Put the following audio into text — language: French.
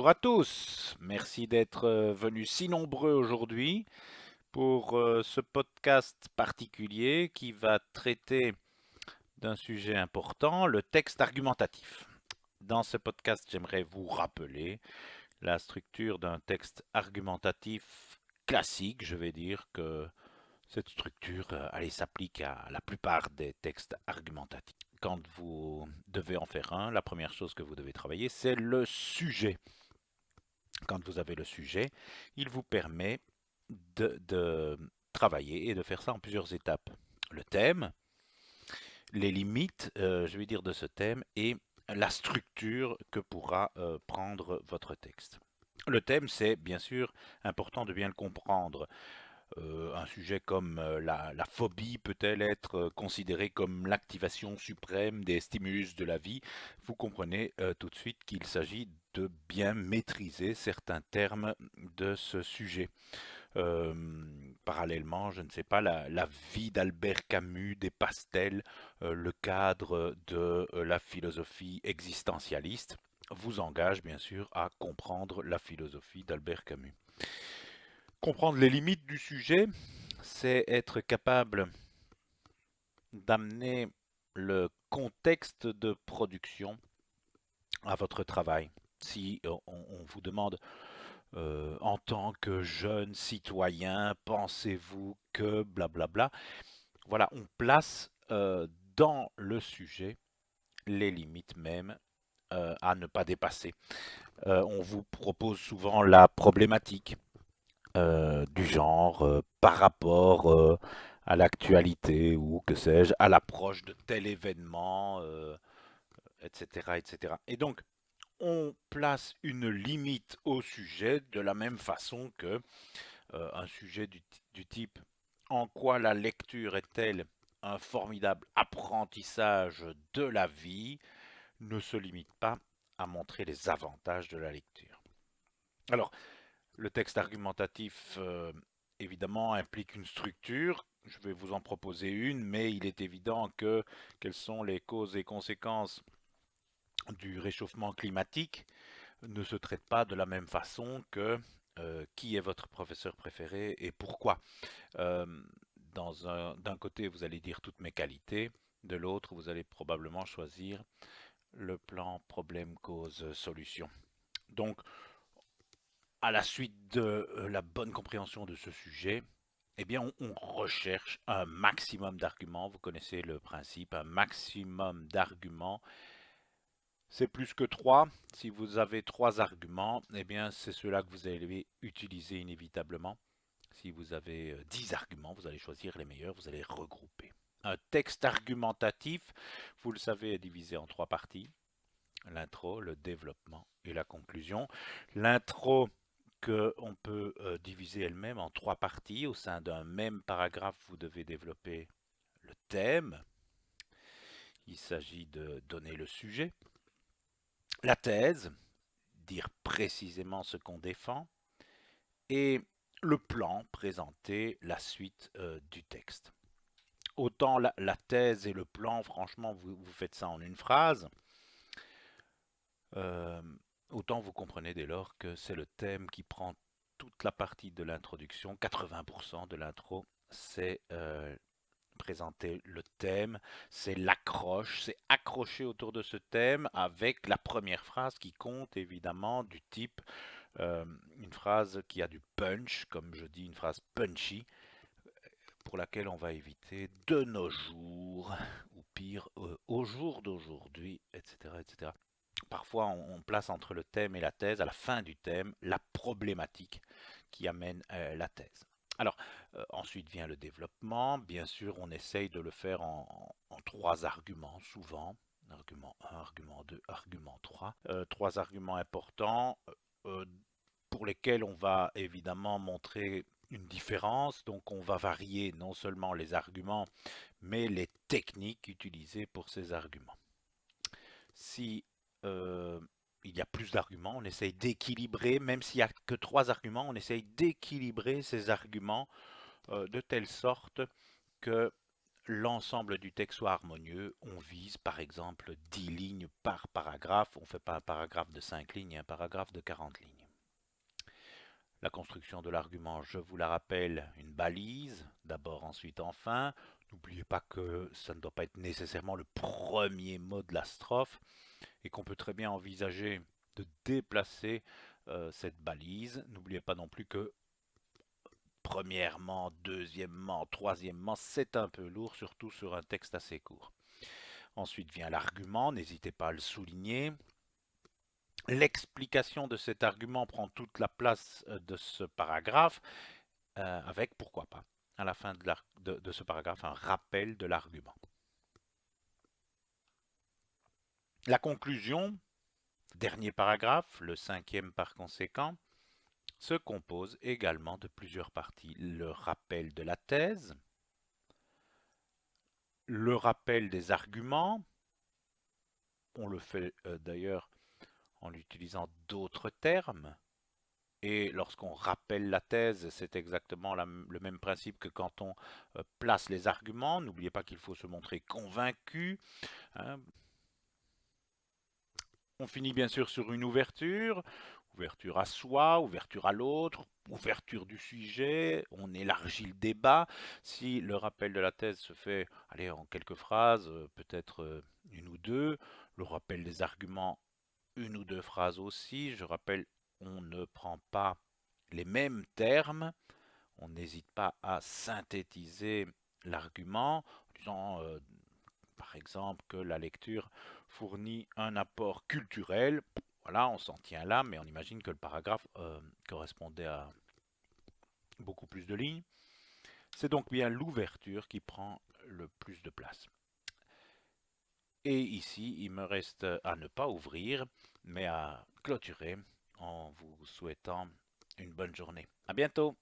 Bonjour à tous, merci d'être venus si nombreux aujourd'hui pour ce podcast particulier qui va traiter d'un sujet important, le texte argumentatif. Dans ce podcast, j'aimerais vous rappeler la structure d'un texte argumentatif classique. Je vais dire que cette structure, allez, s'applique à la plupart des textes argumentatifs. Quand vous devez en faire un, la première chose que vous devez travailler, c'est le sujet. Quand vous avez le sujet, il vous permet de travailler et de faire ça en plusieurs étapes. Le thème, les limites, je vais dire, de ce thème et la structure que pourra prendre votre texte. Le thème, c'est bien sûr important de bien le comprendre. Un sujet comme la phobie peut-elle être considérée comme l'activation suprême des stimulus de la vie? Vous comprenez tout de suite qu'il s'agit de bien maîtriser certains termes de ce sujet. Euh, Parallèlement, je ne sais pas, la vie d'Albert Camus, des pastels, le cadre de la philosophie existentialiste vous engage bien sûr à comprendre la philosophie d'Albert Camus. Comprendre les limites du sujet, c'est être capable d'amener le contexte de production à votre travail. Si on vous demande en tant que jeune citoyen, pensez-vous que blablabla, voilà, on place dans le sujet les limites même à ne pas dépasser. On vous propose souvent la problématique du genre par rapport à l'actualité ou que sais-je, à l'approche de tel événement, etc., etc. Et donc, on place une limite au sujet de la même façon que un sujet du type en quoi la lecture est-elle un formidable apprentissage de la vie ne se limite pas à montrer les avantages de la lecture. Alors, le texte argumentatif, évidemment, implique une structure. Je vais vous en proposer une, mais il est évident que quelles sont les causes et conséquences du réchauffement climatique ne se traite pas de la même façon que qui est votre professeur préféré et pourquoi. Euh, D'un côté, vous allez dire toutes mes qualités, de l'autre, vous allez probablement choisir le plan problème, cause, solution. Donc, à la suite de la bonne compréhension de ce sujet, eh bien, on recherche un maximum d'arguments. Vous connaissez le principe, un maximum d'arguments. C'est plus que 3. Si vous avez 3 arguments, eh bien, c'est ceux-là que vous allez utiliser inévitablement. Si vous avez 10 arguments, vous allez choisir les meilleurs, vous allez regrouper. Un texte argumentatif, vous le savez, est divisé en 3 parties. L'intro, le développement et la conclusion. L'intro qu'on peut diviser elle-même en 3 parties. Au sein d'un même paragraphe, vous devez développer le thème. Il s'agit de donner le sujet. La thèse, dire précisément ce qu'on défend. Et le plan, présenter la suite du texte. Autant la thèse et le plan, franchement, vous faites ça en une phrase. Euh, Autant vous comprenez dès lors que c'est le thème qui prend toute la partie de l'introduction, 80% de l'intro, c'est présenter le thème, c'est l'accroche, c'est accrocher autour de ce thème avec la première phrase qui compte évidemment du type une phrase qui a du punch, comme je dis, une phrase punchy, pour laquelle on va éviter de nos jours, ou pire, au jour d'aujourd'hui, etc., etc. Parfois, on place entre le thème et la thèse, à la fin du thème, la problématique qui amène la thèse. Alors, ensuite vient le développement. Bien sûr, on essaye de le faire en 3 arguments, souvent. Argument 1, argument 2, argument 3. 3 arguments importants euh, pour lesquels on va évidemment montrer une différence. Donc, on va varier non seulement les arguments, mais les techniques utilisées pour ces arguments. Si euh, il y a plus d'arguments, on essaye d'équilibrer, même s'il n'y a que 3 arguments, on essaye d'équilibrer ces arguments de telle sorte que l'ensemble du texte soit harmonieux, on vise par exemple 10 lignes par paragraphe. On ne fait pas un paragraphe de 5 lignes, un paragraphe de 40 lignes. La construction de l'argument, je vous la rappelle, une balise, d'abord, ensuite, enfin. N'oubliez pas que ça ne doit pas être nécessairement le premier mot de la strophe et qu'on peut très bien envisager de déplacer cette balise. N'oubliez pas non plus que premièrement, deuxièmement, troisièmement, c'est un peu lourd, surtout sur un texte assez court. Ensuite vient l'argument, n'hésitez pas à le souligner. L'explication de cet argument prend toute la place de ce paragraphe, avec, pourquoi pas, à la fin de ce paragraphe, un rappel de l'argument. La conclusion, dernier paragraphe, le 5e par conséquent, se compose également de plusieurs parties. Le rappel de la thèse, le rappel des arguments, on le fait d'ailleurs en utilisant d'autres termes, et lorsqu'on rappelle la thèse, c'est exactement le même principe que quand on place les arguments. N'oubliez pas qu'il faut se montrer convaincu, hein. On finit bien sûr sur une ouverture, ouverture à soi, ouverture à l'autre, ouverture du sujet, on élargit le débat. Si le rappel de la thèse se fait, allez, en quelques phrases, peut-être une ou deux, le rappel des arguments, une ou deux phrases aussi. Je rappelle, on ne prend pas les mêmes termes, on n'hésite pas à synthétiser l'argument en disant par exemple que la lecture fournit un apport culturel. Voilà, on s'en tient là, mais on imagine que le paragraphe correspondait à beaucoup plus de lignes. C'est donc bien l'ouverture qui prend le plus de place. Et ici, il me reste à ne pas ouvrir, mais à clôturer en vous souhaitant une bonne journée. À bientôt!